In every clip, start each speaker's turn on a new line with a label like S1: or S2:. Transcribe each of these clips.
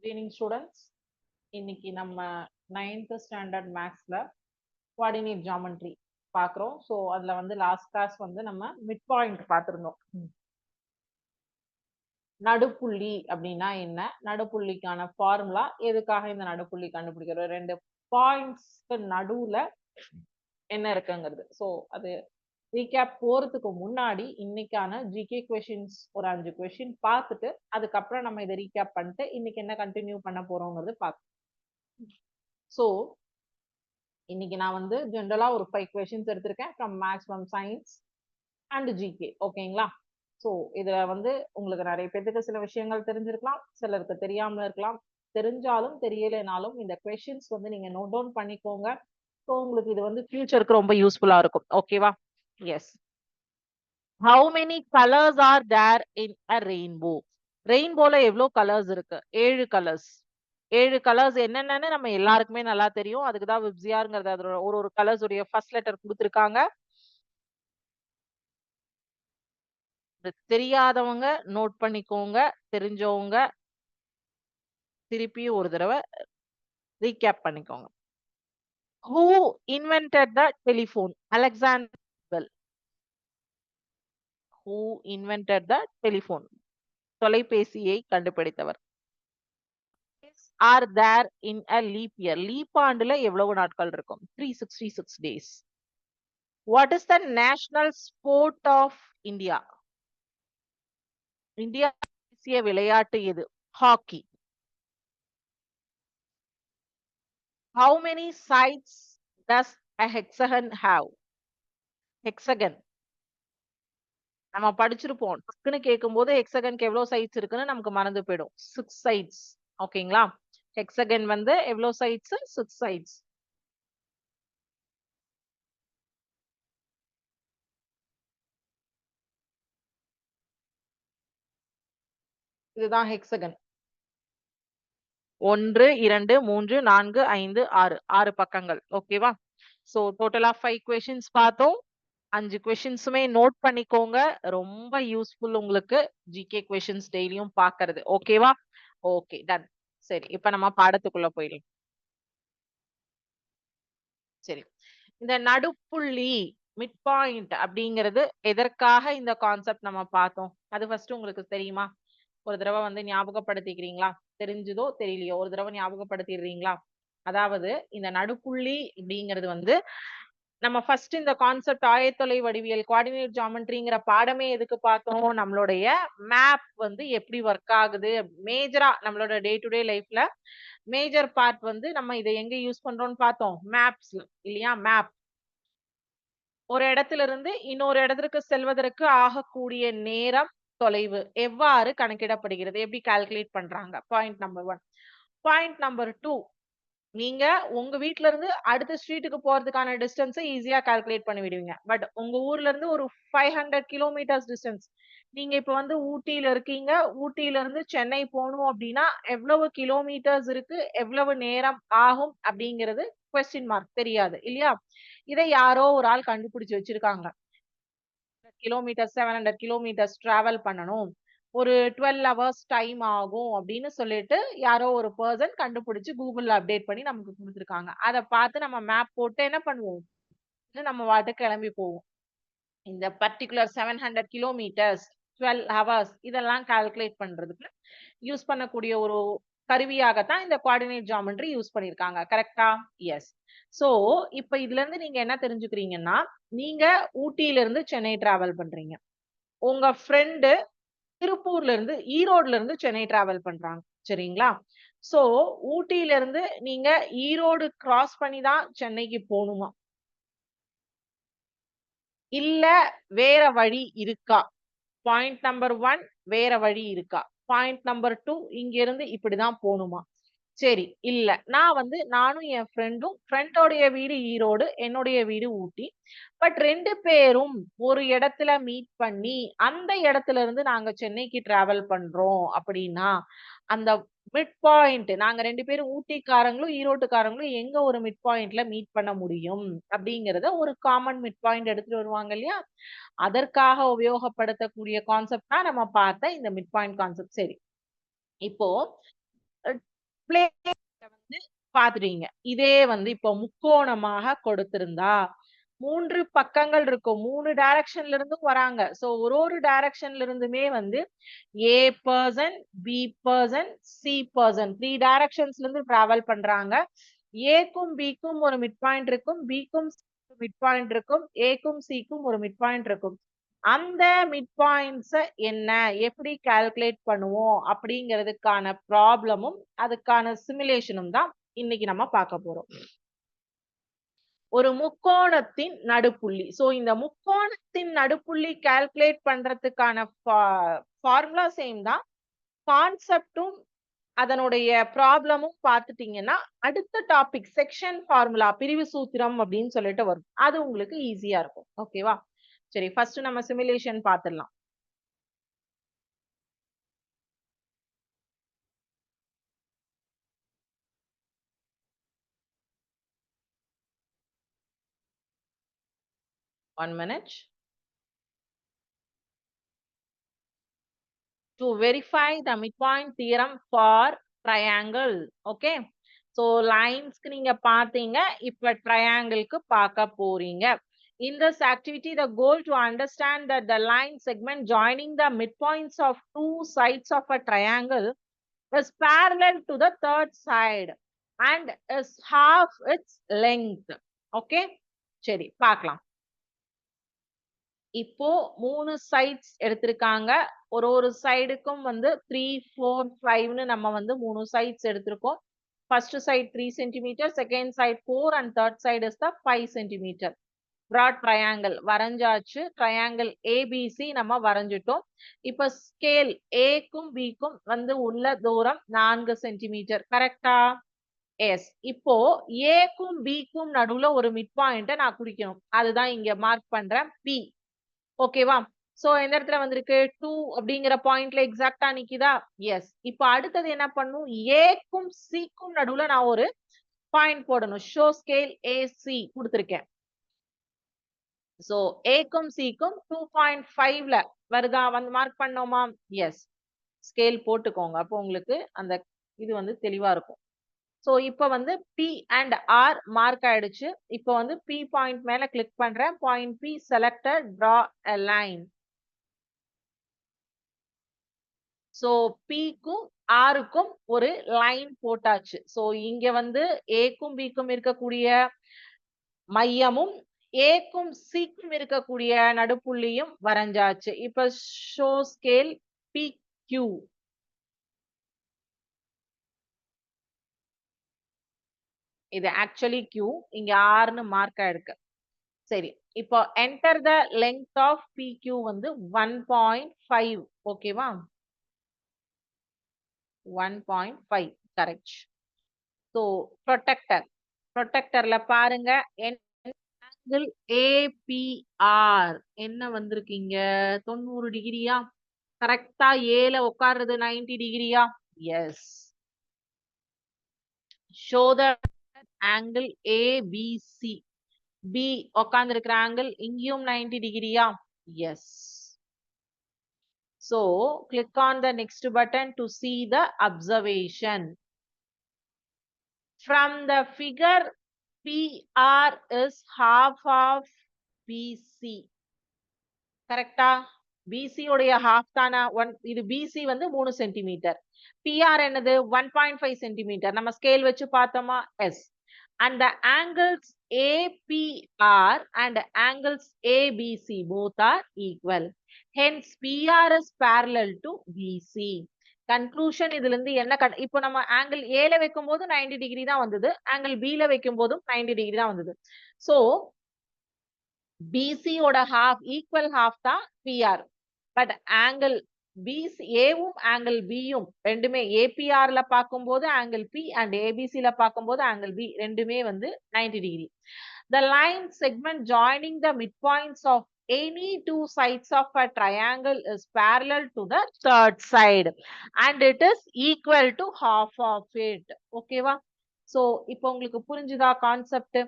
S1: Good evening students. இன்னைக்கு நம்ம 9th standard மேக்ஸ்ல கோஆர்டினேட் ஜியோமெட்ரி பார்க்குறோம். ஸோ அதுல வந்து லாஸ்ட் கிளாஸ் வந்து நம்ம மிட் பாயிண்ட் பார்த்துருந்தோம். நடுப்புள்ளி அப்படின்னா என்ன, நடுப்புள்ளிக்கான ஃபார்முலா, எதுக்காக இந்த நடுப்புள்ளி கண்டுபிடிக்கிறோம், ரெண்டு பாயிண்ட்ஸ்க்கு நடுவுல என்ன இருக்குங்கிறது. ஸோ அது ரீகேப் போறதுக்கு முன்னாடி இன்னைக்கான ஜிகே கொஷின்ஸ் ஒரு 5 கொஷின் பார்த்துட்டு அதுக்கப்புறம் நம்ம இதை ரீகேப் பண்ணிட்டு இன்னைக்கு என்ன கண்டினியூ பண்ண போறோங்கிறது பார்க்கலாம். ஸோ இன்னைக்கு நான் வந்து ஜென்ரலா ஒரு 5 கொஷின்ஸ் எடுத்திருக்கேன் from maths, from science and GK. ஓகேங்களா? ஸோ இதுல வந்து உங்களுக்கு நிறைய பேருக்கு சில விஷயங்கள் தெரிஞ்சிருக்கலாம், சிலருக்கு தெரியாமல இருக்கலாம். தெரிஞ்சாலும் தெரியலைனாலும் இந்த கொஷின்ஸ் வந்து நீங்க நோட் டவுன் பண்ணிக்கோங்க. ஸோ உங்களுக்கு இது வந்து ஃபியூச்சருக்கு ரொம்ப யூஸ்ஃபுல்லா இருக்கும். ஓகேவா? Yes. How many colors are there in a rainbow? ரெயின்போல எவ்வளோ கலர்ஸ் இருக்கு? 7 கலர்ஸ். 7 கலர்ஸ் என்னென்னு நம்ம எல்லாருக்குமே நல்லா தெரியும். அதுக்கு தான் விப்ஸியார்ங்கிறது அதோட ஒரு கலர்ஸ் உடைய ஃபர்ஸ்ட் லெட்டர் கொடுத்துருக்காங்க. தெரியாதவங்க நோட் பண்ணிக்கோங்க, தெரிஞ்சவங்க திருப்பி ஒரு தடவை ரீகேப் பண்ணிக்கோங்க. Who invented the telephone? Alexander Bell. Who invented the telephone? தொலைபேசியை கண்டுபிடித்தவர். Are there in a leap year? Leap ஆண்டுல எவ்வளவு நாட்கள் இருக்கும்? 366 days. What is the national sport of India? India தேசிய விளையாட்டு எது? Hockey. How many sides does a hexagon have? Hexagon நம்ம படிச்சிருப்போம். டக்குன்னு கேட்கும்போது ஹெக்ஸகனுக்கு எவ்வளவு சைட்ஸ் இருக்குன்னு நமக்கு மறந்து போயிடும். 6 சைட்ஸ். ஓகேங்களா? ஹெக்ஸகன் வந்து எவ்வளவு சைட்ஸ்? 6 சைட்ஸ். இதுதான் ஹெக்ஸகன். 1 2 3 4 5 6 6 பக்கங்கள். ஓகேவா? சோ டோட்டலா 5 கொஸ்டின்ஸ் பார்த்தோம். 5 கொஸ்டின்ஸுமே நோட் பண்ணிக்கோங்க. ரொம்ப யூஸ்ஃபுல் உங்களுக்கு ஜிகே கொஸ்டின்ஸ் டெய்லியும் பார்க்கிறது. ஓகேவா? Okay, done. சரி, இப்ப நம்ம பாடத்துக்குள்ள போயிடலாம். சரி, இந்த நடுப்புள்ளி மிட் பாயிண்ட் அப்படிங்கிறது எதற்காக இந்த கான்செப்ட் நம்ம பார்த்தோம்? அது ஃபர்ஸ்ட் உங்களுக்கு தெரியுமா? ஒரு தடவை வந்து ஞாபகப்படுத்திக்கிறீங்களா? தெரிஞ்சதோ தெரியலையோ ஒரு தடவை ஞாபகப்படுத்திடுறீங்களா? அதாவது இந்த நடுப்புள்ளி அப்படிங்கிறது வந்து நம்ம ஃபர்ஸ்ட் இந்த கான்செப்ட் ஆயத்தொலை வடிவியல் கோஆர்டினேட் ஜியோமெட்ரிங்கிற பாடமே எதுக்கு பார்த்தோம்? நம்மளுடைய மேப் வந்து எப்படி ஒர்க் ஆகுது, மேஜரா நம்மளோட டே டு டே லைஃப்ல மேஜர் பார்ட் வந்து நம்ம இதை எங்க யூஸ் பண்றோம்னு பார்த்தோம். மேப்ஸ் இல்லையா? மேப் ஒரு இடத்துல இருந்து இன்னொரு இடத்திற்கு செல்வதற்கு ஆகக்கூடிய நேரம், தொலைவு எவ்வாறு கணக்கிடப்படுகிறது, எப்படி கால்குலேட் பண்றாங்க? Point number 1. பாயிண்ட் நம்பர் 2, நீங்க உங்க வீட்ல இருந்து அடுத்த ஸ்ட்ரீட்டுக்கு போறதுக்கான டிஸ்டன்ஸை ஈஸியா கால்குலேட் பண்ணி விடுவீங்க. பட் உங்க ஊர்ல இருந்து ஒரு 500 கிலோமீட்டர்ஸ் டிஸ்டன்ஸ், நீங்க இப்ப வந்து ஊட்டியில இருக்கீங்க, ஊட்டியில இருந்து சென்னை போகணும் அப்படின்னா எவ்வளவு கிலோமீட்டர்ஸ் இருக்கு, எவ்வளவு நேரம் ஆகும் அப்படிங்கிறது கொஸ்டின் மார்க், தெரியாது இல்லையா? இதை யாரோ ஒரு ஆள் கண்டுபிடிச்சு வச்சிருக்காங்க. கிலோமீட்டர் 700 கிலோமீட்டர்ஸ் டிராவல் பண்ணணும், ஒரு 12 ஹவர்ஸ் டைம் ஆகும் அப்படின்னு சொல்லிட்டு யாரோ ஒரு பர்சன் கண்டுபிடிச்சு கூகுள்ல அப்டேட் பண்ணி நமக்கு கொடுத்துருக்காங்க. அதை பார்த்து நம்ம மேப் போட்டு என்ன பண்ணுவோம், நம்ம வாட்டுக்கு கிளம்பி போவோம். இந்த பர்டிகுலர் 700 கிலோமீட்டர்ஸ் 12 ஹவர்ஸ் இதெல்லாம் கால்குலேட் பண்றதுக்கு யூஸ் பண்ணக்கூடிய ஒரு கருவியாகத்தான் இந்த கோஆர்டினேட் ஜியோமெட்ரி யூஸ் பண்ணிருக்காங்க. கரெக்டா? எஸ். சோ இப்ப இதுல இருந்து நீங்க என்ன தெரிஞ்சுக்கிறீங்கன்னா, நீங்க ஊட்டியில இருந்து சென்னை டிராவல் பண்றீங்க, உங்க ஃப்ரெண்டு திருப்பூர்ல இருந்து ஈரோட்ல இருந்து சென்னை டிராவல் பண்றாங்க. சரிங்களா? சோ ஊட்டியில இருந்து நீங்க ஈரோடு கிராஸ் பண்ணி தான் சென்னைக்கு போகணுமா, இல்ல வேற வழி இருக்கா? பாயிண்ட் நம்பர் 1, வேற வழி இருக்கா? பாயிண்ட் நம்பர் 2, இங்க இருந்து இப்படிதான் போகணுமா? சரி, இல்ல நான் வந்து நானும் என் ஃப்ரெண்டும், ஃப்ரெண்டோடைய வீடு ஈரோடு, என்னுடைய வீடு ஊட்டி. பட் 2 பேரும் ஒரு இடத்துல மீட் பண்ணி அந்த இடத்துல இருந்து நாங்க சென்னைக்கு டிராவல் பண்றோம் அப்படின்னா, அந்த மிட் பாயிண்ட் நாங்க 2 பேரும் ஊட்டிக்காரங்களும் ஈரோட்டுக்காரங்களும் எங்க ஒரு மிட் பாயிண்ட்ல மீட் பண்ண முடியும் அப்படிங்கறத ஒரு காமன் மிட் பாயிண்ட் எடுத்துட்டு வருவாங்க இல்லையா? அதற்காக உபயோகப்படுத்தக்கூடிய கான்செப்ட் தான் நம்ம பார்த்த இந்த மிட் பாயிண்ட் கான்செப்ட். சரி, இப்போ பிளேன் வந்து பாத்துட்டீங்க. இதே வந்து இப்போ முக்கோணமாக கொடுத்திருந்தா 3 பக்கங்கள் இருக்கும். 3 டைரக்ஷன்ல இருந்தும் வராங்க. சோ ஒரு டைரக்ஷன்ல இருந்துமே வந்து A person, B person, C person 3 டைரக்ஷன்ஸ்ல இருந்து டிராவல் பண்றாங்க. Aக்கும் Bக்கும் ஒரு மிட் பாயிண்ட் இருக்கும். Bக்கும் மிட் பாயிண்ட் இருக்கும். Aக்கும் Cக்கும் ஒரு மிட் பாயிண்ட் இருக்கும். அந்த மிட் பாயிண்ட்ஸ் என்ன, எப்படி கால்குலேட் பண்ணுவோம் அப்படிங்கிறதுக்கான ப்ராப்ளமும் அதுக்கான சிமுலேஷனும் தான் இன்னைக்கு நம்ம பார்க்க போறோம். ஒரு முக்கோணத்தின் நடுப்புள்ளி. சோ இந்த முக்கோணத்தின் நடுப்புள்ளி கால்குலேட் பண்றதுக்கான ஃபார்முலா சேம் தான். கான்செப்டும் அதனுடைய ப்ராப்ளமும் பார்த்துட்டீங்கன்னா அடுத்த டாபிக் செக்ஷன் ஃபார்முலா பிரிவு சூத்திரம் அப்படின்னு சொல்லிட்டு வரும். அது உங்களுக்கு ஈஸியா இருக்கும். ஓகேவா? சரி, ஃபர்ஸ்ட் நம்ம சிமுலேஷன் பார்த்துடலாம். One minute. To verify the midpoint theorem for triangle. Okay. So lines க்கு நீங்க பாத்தீங்க. இப்ப triangle க்கு பார்க்க போறீங்க. In this activity, the goal to understand that the line segment joining the midpoints of two sides of a triangle is parallel to the third side and is half its length. Okay. சரி, பார்க்கலாம். இப்போ 3 sides எடுத்திருக்காங்க. ஒரு சைடுக்கும் வந்து 3, 4, 5ன்னு நம்ம வந்து 3 sides எடுத்திருக்கோம். First side 3 centimetre, second side 4 and third side is the 5 centimetre. Broad triangle வரைஞ்சாச்சு. ட்ரையாங்கிள் ஏபிசி நம்ம வரைஞ்சிட்டோம். இப்ப ஸ்கேல் ஏக்கும் பிக்கும் வந்து உள்ள தூரம் 4 சென்டிமீட்டர். கரெக்டா? எஸ். இப்போ ஏக்கும் பிக்கும் நடுவுல ஒரு மிட் பாயிண்ட நான் குறிக்கணும். அதுதான் இங்க மார்க் பண்றேன். பி. ஓகேவா? சோ இந்த இடத்துல வந்திருக்கு 2 அப்படிங்கிற பாயிண்ட்ல எக்ஸாக்ட்டா நிக்குதா? எஸ். இப்போ அடுத்தது என்ன பண்ணும்? ஏக்கும் சிக்கும் நடுவுல நான் ஒரு பாயிண்ட் போடணும். ஷோ ஸ்கேல் ஏசி கொடுத்திருக்கேன். சோ ஏக்கும் சிக்கும் 2.5ல வருதா? வந்து மார்க் பண்ணோமா? எஸ். ஸ்கேல் போட்டுக்கோங்க. அப்போ உங்களுக்கு அந்த இது வந்து தெளிவா இருக்கும். சோ இப்போ வந்து P and R மார்க் ஆயிடுச்சு. இப்போ வந்து P பாயிண்ட் மேல கிளிக் பண்றேன். Point P selected, draw a line. So Pக்கும் Rக்கும் ஒரு லைன் போட்டாச்சு. சோ இங்க வந்து Aக்கும் Bக்கும் இருக்கக்கூடிய மையமும் Aக்கும் Cக்கும் இருக்கக்கூடிய நடுப்புள்ளியும் வரைஞ்சாச்சு. இப்ப ஷோ ஸ்கேல் PQ. இது ஆக்சுவலி Q. இங்க Rன்னு மார்க் ஆயிருக்கு. சரி, இப்போ enter the length of PQ வந்து 1.5. ஓகேவா? 1.5 கரெக்ட். சோ ப்ரொடெக்டர்ல பாருங்க ஆங்கிள் APR என்ன வந்திருக்கீங்க? 90 டிகிரியா? கரெக்டா ஏல உட்கார்றது 90 டிகிரியா? Yes. Show the angle ABC. B உட்கார்ந்து இருக்கிற ஆங்கிள் இங்கேயும் 90 டிகிரியா? Yes. So click on the next button to see the observation. From the figure, PR is half of BC. கரெக்டா? BC உடைய half தானா? இது BC வந்து 3 சென்டிமீட்டர். PR என்னது? 1.5 சென்டிமீட்டர். நம்ம ஸ்கேல் வச்சு பார்த்தோமா? S. And the angles APR and angles ABC both are equal. Hence PR is parallel to BC. Conclusion இதுல இருந்து என்ன இப்போ நம்ம ஆங்கிள் ஏல வைக்கும் போது 90 டிகிரி தான் வந்தது. ஆங்கிள் பில வைக்கும் போதும் 90 டிகிரி தான் வந்தது. சோ BC ஓட half ஈக்குவல் half தான் PR. பட் ஆங்கிள் BC ஏவும் ஆங்கிள் பியும் ரெண்டுமே ஏபிஆர்ல பார்க்கும்போது ஆங்கிள் பி அண்ட் ஏபிசில பார்க்கும்போது ஆங்கிள் பி ரெண்டுமே வந்து 90 degree. The line segment joining the midpoints of any two sides of a triangle is parallel to the third side and it is equal to half of it. ஓகேவா? So இப்போ உங்களுக்கு புரிஞ்சுதா concept?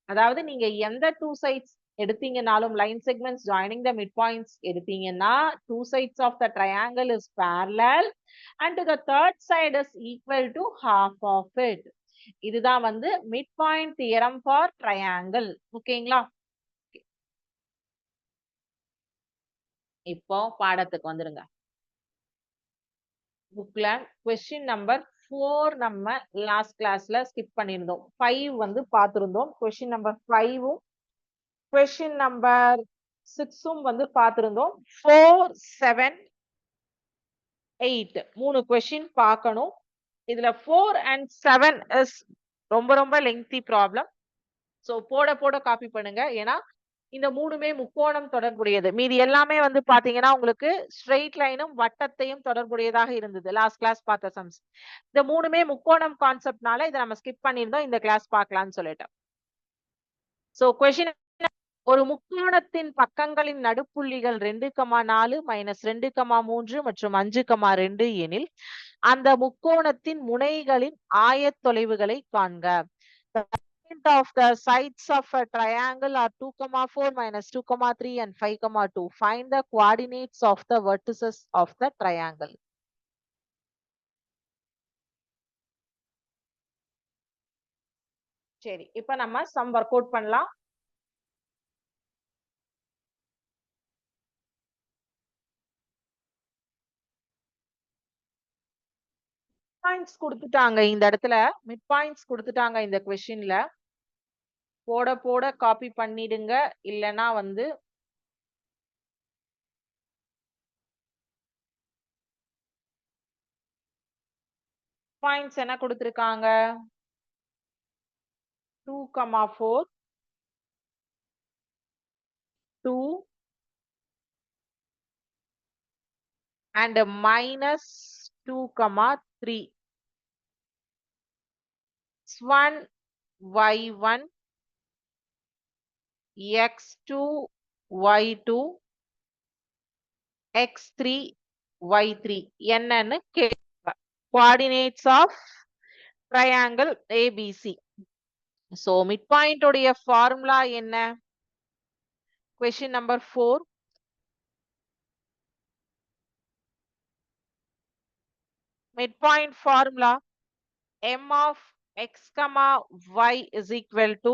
S1: அதாவது நீங்க எந்த two sides எடுத்தீங்கனாலும் line segments joining the midpoints எடுத்தீங்கன்னா two sides of the triangle is parallel and the third side is equal to half of it. இதுதான் வந்து midpoint theorem for triangle. ஓகேங்களா? இப்போ பாடத்துக்கு வந்துருங்க. புக்ல question number 4 நம்ம last classல skip பண்ணியிருந்தோம். 5 வந்து பார்த்திருந்தோம். question number 5 question number 6 வந்து பார்த்திருந்தோம். 4, 7, 8 மூணு question பார்க்கணும். இதுல 4 and 7 is ரொம்ப lengthy problem. So போட காப்பி பண்ணுங்க. ஏன்னா இந்த மூணுமே முக்கோணம் தொடர்புடையது. மீதி எல்லாமே வந்து பாத்தீங்கன்னா உங்களுக்கு ஸ்ட்ரெயிட் லைனும் வட்டத்தையும் தொடர்புடையதாக இருந்தது. லாஸ்ட் கிளாஸ் பார்த்த சம்ஸ். இந்த மூணுமே முக்கோணம் கான்செப்ட்னால இதை நம்ம ஸ்கிப் பண்ணியிருந்தோம். இந்த கிளாஸ் பார்க்கலாம்னு சொல்லிட்டு. சோ கொஸ்டின், ஒரு முக்கோணத்தின் பக்கங்களின் நடுப்புள்ளிகள் 2,4 -2,3 மற்றும் 5,2 எனில் அந்த முக்கோணத்தின் முனைகளின் ஆயத்தொலைவுகளை காண்க. of the sides of a triangle are 2,4 -2,3 and 5,2. Find the coordinates of the vertices of the triangle. சரி, இப்ப நம்ம சம் ஒர்க் அவுட் பண்ணலாம். பாயிண்ட்ஸ் கொடுத்துட்டாங்க இந்த இடத்துல, மிட் பாயிண்ட்ஸ் கொடுத்துட்டாங்க இந்த क्वेश्चनல. போட காப்பி பண்ணிடுங்க. இல்லனா வந்து பாயிண்ட்ஸ் என்ன கொடுத்திருக்காங்க? 2,4, 2 and -2,3. X1, Y1, X2, Y2, X3, Y3 என்னன்னு கேட்பாங்க. Coordinates of triangle ABC. So midpoint உடைய formula என்ன? Question number 4. Midpoint formula M of X comma Y is equal to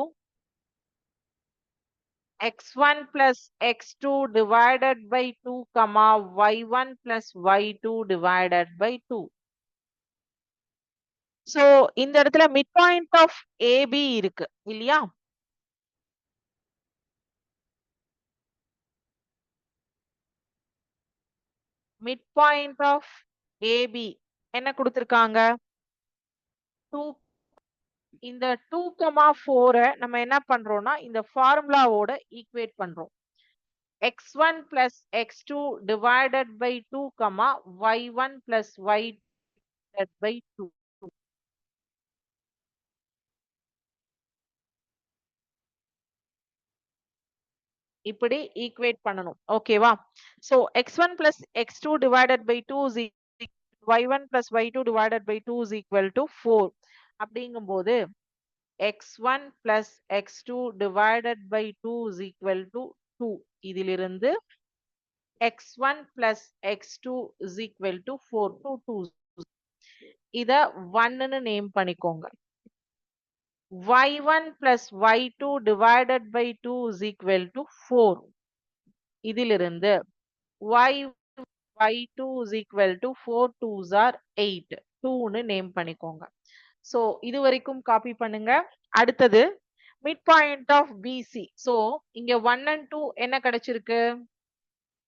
S1: x1 plus x2 divided by 2 comma y1 plus y2 divided by 2. So இந்த இடத்துல midpoint of AB இருக்கு இல்லையா? midpoint of AB என்ன கொடுத்திருக்காங்க? 2. இந்த 2,4 நம்ம என்ன பண்றோம்னா இந்த ஃபார்முலாவோட ஈக்குவேட் பண்றோம். x1 plus x2 divided by 2 comma y1 plus y divided by 2. இப்படி ஈக்குவேட் பண்ணணும். ஓகேவா? So x1 plus x2 divided by 2 is y1 plus y2 divided by 2 is equal to 4. அப்படிங்கும்போது x1 plus x2 divided by 2 is equal to 2. இதிலிருந்து x1 plus x2 is equal to 4. 2 2. இத 1 ன்னு name பண்ணிக்கோங்க. y1 plus y2 divided by 2 is equal to 4. இதிலிருந்து y2 is equal to 4 2s are 8. 2 ன்னு name பண்ணிக்கோங்க. So இது வரைக்கும் copy பண்ணுங்க. அடுத்தது midpoint of BC. சோ இங்க 1 and 2 என்ன கிடைச்சிருக்கு?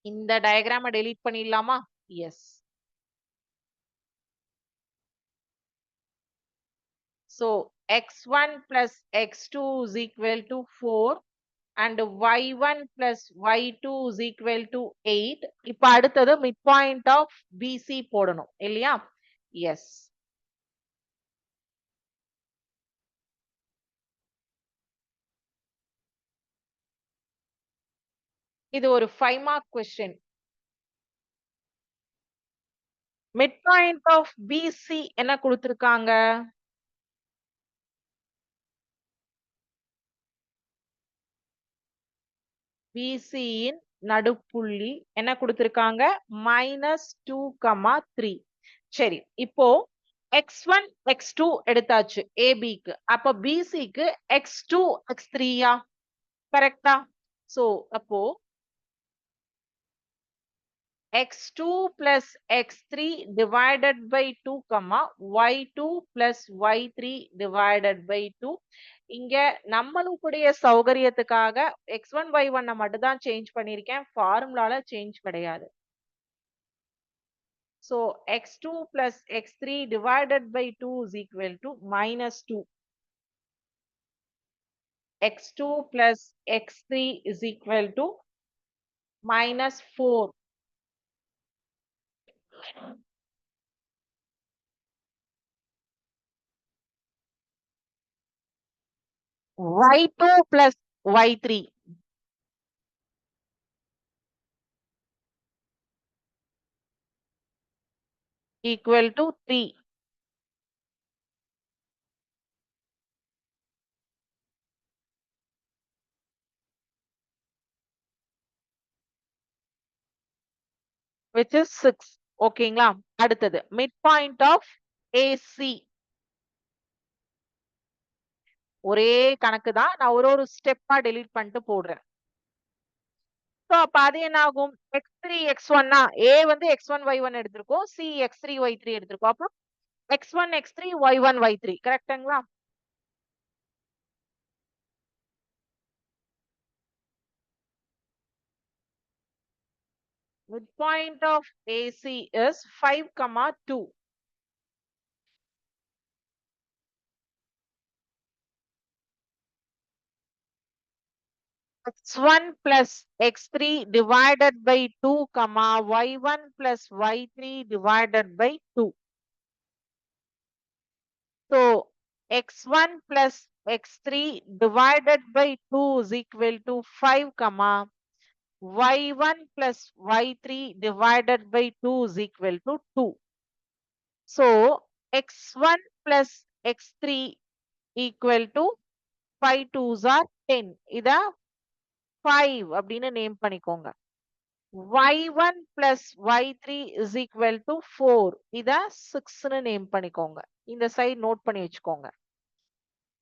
S1: இந்த டயகிராம delete பண்ணிடலாமா? Yes. So x1 plus x2 is equal to 4 and y1 plus y2 is equal to 8. இப்ப அடுத்தது midpoint of BC போடணும் இல்லையா? Yes. இது ஒரு 5 mark question. midpoint of BC என்ன கொடுத்திருக்காங்க? BCயின் நடுப்புள்ளி என்ன கொடுத்திருக்காங்க? -2, 3. சரி, இப்போ x1 x2 எடுத்தாச்சு ABக்கு. அப்ப BCக்கு x2 x3யா? கரெக்ட்டா? சோ அப்போ x2 plus x3 divided by 2, y2 plus y3 divided by 2. இங்க நம்மளுடைய சௌகரியத்துக்காக x1 y1 மட்டும் தான் சேஞ்ச் பண்ணிருக்கேன். ஃபார்முலால சேஞ்ச் கிடையாது. So x2 plus x3 divided by 2 is equal to -2. x2 plus x3 is equal to -4. y2 plus y3 equal to 3. Which is 6. ஓகேங்களா? அடுத்தது midpoint of AC. ஒரே கணக்கு தான். நான் ஒரு ஸ்டெப்பா டெலீட் பண்ணிட்டு போடுறேன். சோ அப்ப அது என்ன ஆகும்? x3 x1னா A வந்து x1 y1 எடுத்திருக்கோம். C x3 y3 எடுத்திருக்கோம். அப்போ x1 x3 y1 y3 கரெக்ட்டுங்களா? Midpoint of AC is 5, 2. x1 plus x3 divided by 2, y1 plus y3 divided by 2. So x1 plus x3 divided by 2 is equal to 5, y1 plus y3 divided by 2 is equal to 2. So x1 plus x3 equal to 5 2s are 10. இத 5 அப்படின்னு name பண்ணிக்கோங்க. y1 plus y3 is equal to 4. இத 6ன்னு name பண்ணிக்கோங்க. இந்த side note பண்ணி வச்சுக்கோங்க.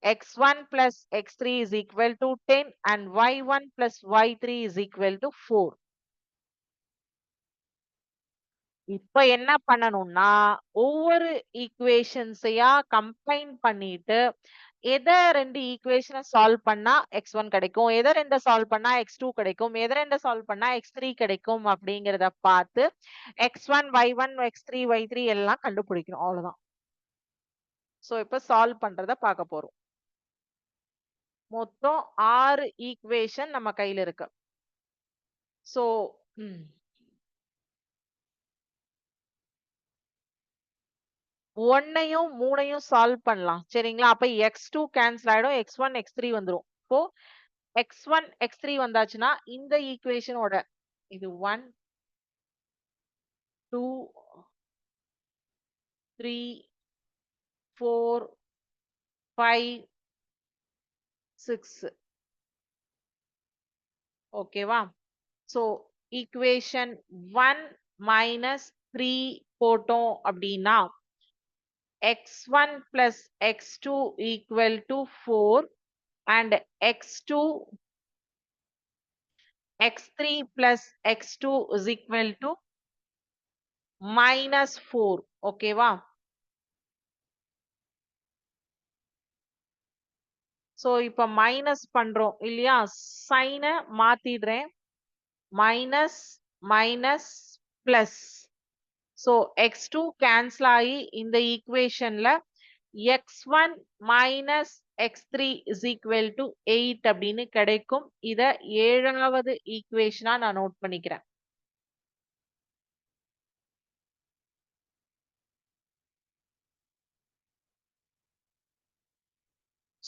S1: x1 plus x3 is equal to 10 and y1 plus y3 is equal to 4. இப்ப என்ன பண்ணணும்னா ஒவ்வொரு ஈக்குவேஷன்ஸையா கம்பைன் பண்ணிட்டு எதை 2 ஈக்குவேஷனை சால்வ் பண்ணா x1 கிடைக்கும், எதை 2 சால்வ் பண்ணா x2 கிடைக்கும், எதை 2 சால்வ் பண்ணா x3 கிடைக்கும் அப்படிங்கறத பார்த்து x1 y1 x3 y3 எல்லாம் கண்டுபிடிக்கணும். அவ்வளவுதான். சோ இப்ப சால்வ் பண்றத பார்க்க போறோம். மொத்தம் 6 ஈக்குவேஷன் நம்ம கையில இருக்கு. சோ 1யும் 3யும் சால்வ் பண்ணலாம். சரிங்களா? அப்ப x2 கேன்சல் ஆயிடும், x1 x3 வந்துரும். இப்போ x1 x3 வந்தாச்சுன்னா இந்த ஈக்குவேஷனோட இது 1 2 3 4 5 6. ஓகேவா? சோ ஈக்குவேஷன் 1 minus 3 போட்டோம் அப்படின்னா x1 plus x2 equal to 4 and x2 x3 plus x2 is equal to -4. ஓகேவா? சோ இப்ப மைனஸ் பண்றோம் இல்லையா? சைனை மாத்திடுறேன். Minus minus plus. So x2 cancel ஆகி இந்த ஈக்குவேஷன்ல x1 minus x3 is equal to 8 அப்படின்னு கிடைக்கும். இத 7வது ஈக்குவேஷனா நான் நோட் பண்ணிக்கிறேன்.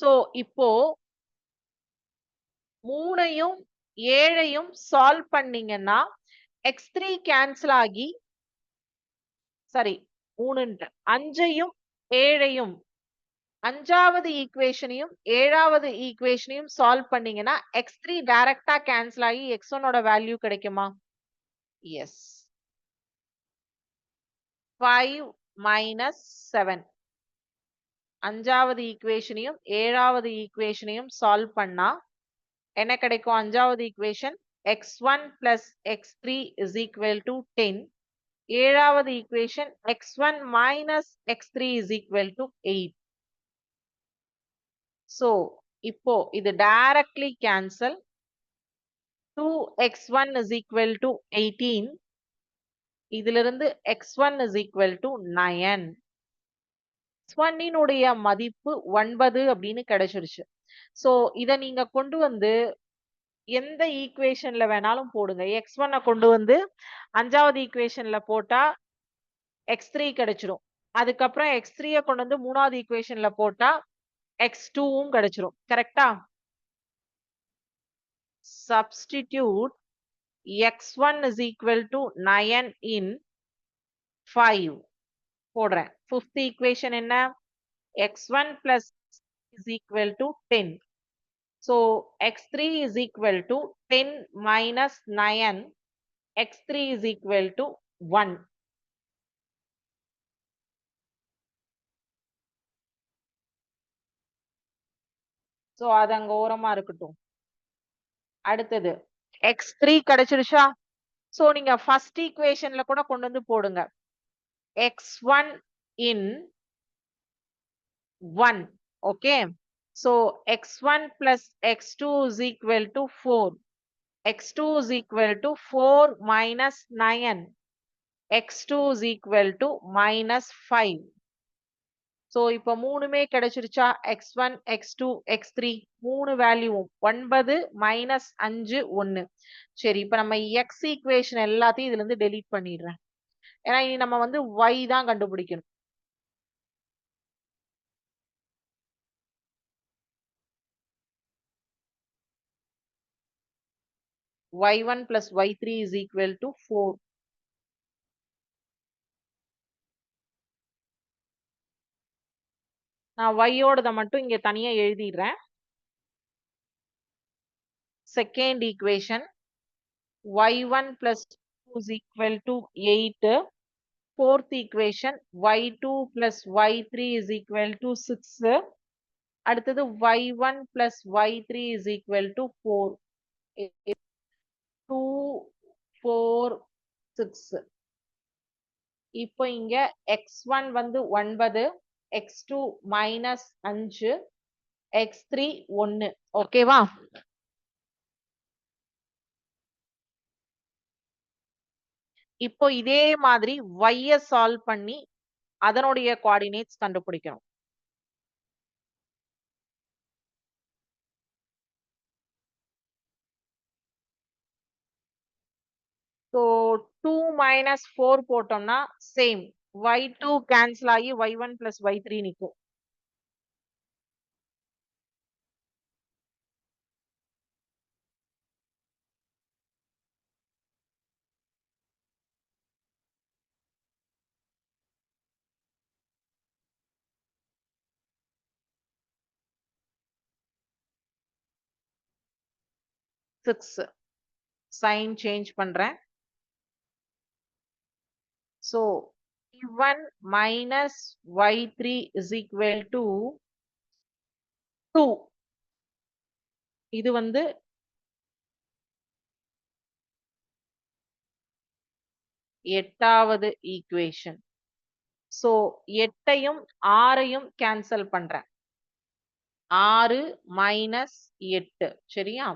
S1: சோ இப்போ 3யும் 7யும் சால்வ் பண்ணீங்கன்னா x3 கேன்சல் ஆகி சாரி 3 5யும் 7யும் அஞ்சாவது ஈக்குவேஷனையும் ஏழாவது ஈக்குவேஷனையும் சால்வ் பண்ணீங்கன்னா x3 டைரக்டா கேன்சல் ஆகி x1 ஓட வேல்யூ கிடைக்குமா? எஸ். 5 minus 7. அஞ்சாவது ஈக்குவேஷனையும் ஏழாவது ஈக்குவேஷனையும் சால்வ் பண்ணா என்ன கிடைக்கும்? அஞ்சாவது equation x1 plus x3 is equal to 10. ஏழாவது equation x1 minus x3 is equal to 8. So இப்போ இது directly cancel. 2x1 is equal to 18. இதிலிருந்து x1 is equal to 9. x1 இனுடைய மதிப்பு 9 அப்படின்னு கிடைச்சிருச்சு. சோ இத நீங்க கொண்டு வந்து எந்த ஈக்குவேஷன்ல வேணாலும் போடுங்க. x1 கொண்டு வந்து அஞ்சாவது ஈக்குவேஷன்ல போட்டா x3 கிடைச்சிரும். அதுக்கப்புறம் x3 கொண்டு வந்து மூணாவது ஈக்குவேஷன்ல போட்டா x2வும் கிடைச்சிரும். கரெக்டா? Substitute x1 is equal to 9 in 5. போடுறேன். Fifth equation என்ன? x1 plus is equal to 10. So x3 is equal to 10 minus 9. x3 is equal to 1. So அது அங்க ஓரமா இருக்கட்டும். அடுத்தது x3 கிடைச்சிருச்சா? சோ நீங்க ஃபர்ஸ்ட் ஈக்குவேஷன்ல கூட கொண்டு வந்து போடுங்க. x1 in 1. Okay. So x1 plus x2 is equal to 4. x2 is equal to 4 minus 9. x2 is equal to minus 5. So இப்போ மூணுமே கிடைச்சிருச்சா? x1, x2, x3 மூணு வேல்யூவும் 9 minus 5 1. சரி இப்போ நம்ம x ஈக்குவேஷன் எல்லாத்தையும் இதுல இருந்து டெலீட் பண்ணிடுறேன். ஏன்னா இனி நம்ம வந்து y தான் கண்டுபிடிக்கணும். y1 plus y3 is equal to 4. நான் y ஓடத மட்டும் இங்க தனியா எழுதிடுறேன். Second equation y1 plus 2 is equal to 8. Fourth equation y2 plus y3 is equal to 6. அடுத்தது y1 plus y3 is equal to 4. 2, 4, 6. இப்போ இங்க x1 வந்து 9, x2 minus 5, x3 1. ஓகேவா? இப்போ இதே மாதிரி y சால்வ் பண்ணி அதனுடைய கோஆர்டினேட்ஸ் கண்டுபிடிக்கணும். So 2 minus 4 போட்டோம்னா சேம் y2 கேன்சல் ஆகி y1 plus y3 நிக்கும். சிக்ஸ் சைன் சேஞ்ச் பண்றேன். So y1 minus y3 is equal to 2. இது வந்து எட்டாவது ஈக்குவேஷன். சோ 8ஐயும் 6ஐயும் கேன்சல் பண்றேன். 6 மைனஸ் 8 சரியா?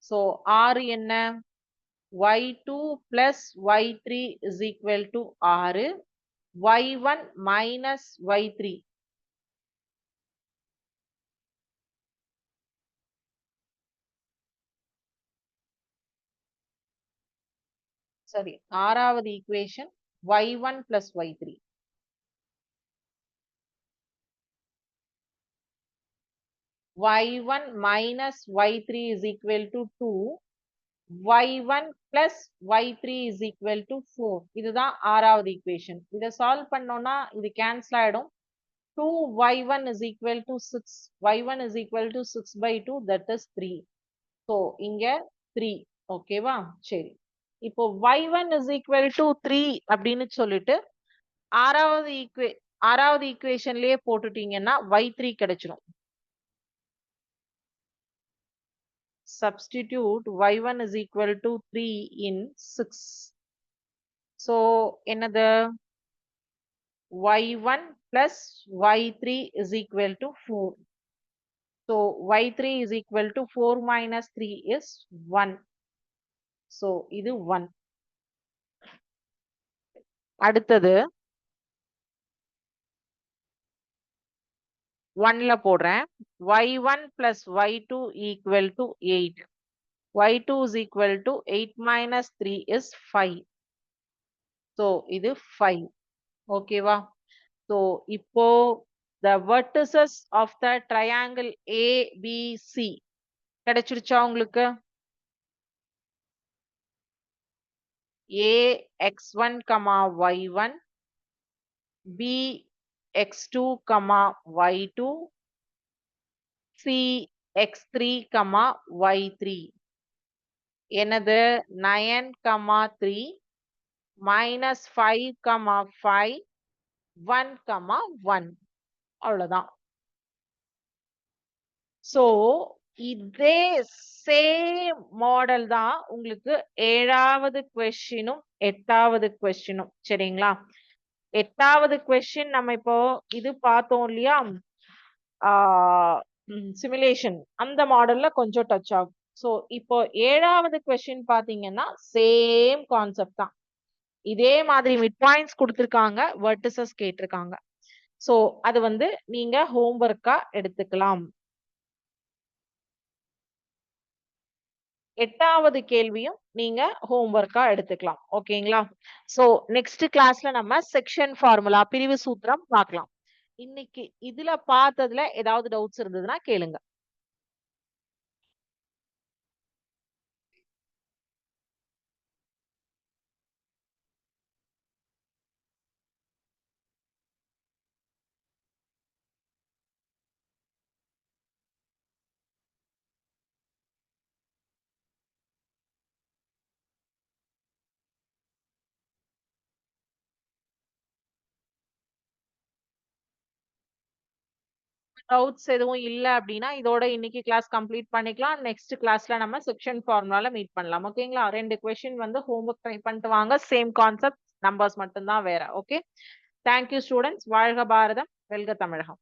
S1: சோ 6 என்ன? y2 plus y3 is equal to 6. y1 minus y3. சரி, ஆறாவது equation y1 plus y3. y1 minus y3 is equal to 2. y1 plus y3 is equal to 4. இதுதான் ஆறாவது ஈக்குவேஷன். இதை solve பண்ணோம்னா இது கேன்சல் ஆயிடும். 2y1 is equal to 6. y1 is equal to 6 by 2, that is 3. So, இங்க 3. ஓகேவா? சரி. இப்போ y1 is equal to 3 அப்படின்னு சொல்லிட்டு ஆறாவது ஈக்குவேஷன்லயே போட்டுட்டீங்கன்னா y3 கிடைச்சிரும். Substitute y1 is equal to 3 in 6. So, என்னது? y1 plus y3 is equal to 4. So, y3 is equal to 4 minus 3 is 1. So, இது 1. அடுத்தது 1ல போடுறேன். y1 plus y2 equal to 8. y2 is equal to 8 minus 3 is 5. So, இது 5. ஓகேவா? So, இப்போ the vertices of the triangle ABC கிடைச்சிருச்சா உங்களுக்கு? A x1, y1, B x2, y2, C x3, y3. என்னது? 9, 3, minus 5, 5, 1, 1. அவ்வளவுதான். So, இதே சேம் மாடல் தான் உங்களுக்கு 7வது கொஸ்டினும் 8வது கொஸ்டினும். சரிங்களா? 8வது கொஸ்டின் நம்ம இப்போ இது பார்த்தோம் இல்லையா? சிமுலேஷன் அந்த மாடல்ல கொஞ்சம் டச் ஆகும். ஸோ இப்போ 7வது கொஸ்டின் பாத்தீங்கன்னா சேம் கான்செப்ட் தான். இதே மாதிரி மிட் பாயிண்ட்ஸ் கொடுத்துருக்காங்க, வெர்டிசஸ் கேட்டிருக்காங்க. ஸோ அது வந்து நீங்க ஹோம்ஒர்க்கா எடுத்துக்கலாம். 8வது கேள்வியும் நீங்க ஹோம்ஒர்க்கா எடுத்துக்கலாம். ஓகேங்களா? சோ நெக்ஸ்ட் கிளாஸ்ல நம்ம செக்ஷன் ஃபார்முலா பிரிவு சூத்திரம் பார்க்கலாம். இன்னைக்கு இதுல பார்த்ததுல ஏதாவது டவுட்ஸ் இருந்ததுன்னா கேளுங்க. டவுட்ஸ் எதுவும் இல்ல அப்படின்னா இதோட இன்னைக்கு கிளாஸ் கம்ப்ளீட் பண்ணிக்கலாம். நெக்ஸ்ட் கிளாஸ்ல நம்ம செக்ஷன் ஃபார்முலால மீட் பண்ணலாம். ஓகேங்களா? 2 கொஸ்டின் வந்து ஹோம்ஒர்க் ட்ரை பண்ணிட்டு வாங்க. சேம் கான்செப்ட், நம்பர்ஸ் மட்டும் தான் வேற. ஓகே. Thank you students. வாழ்க பாரதம், வெல்க தமிழகம்.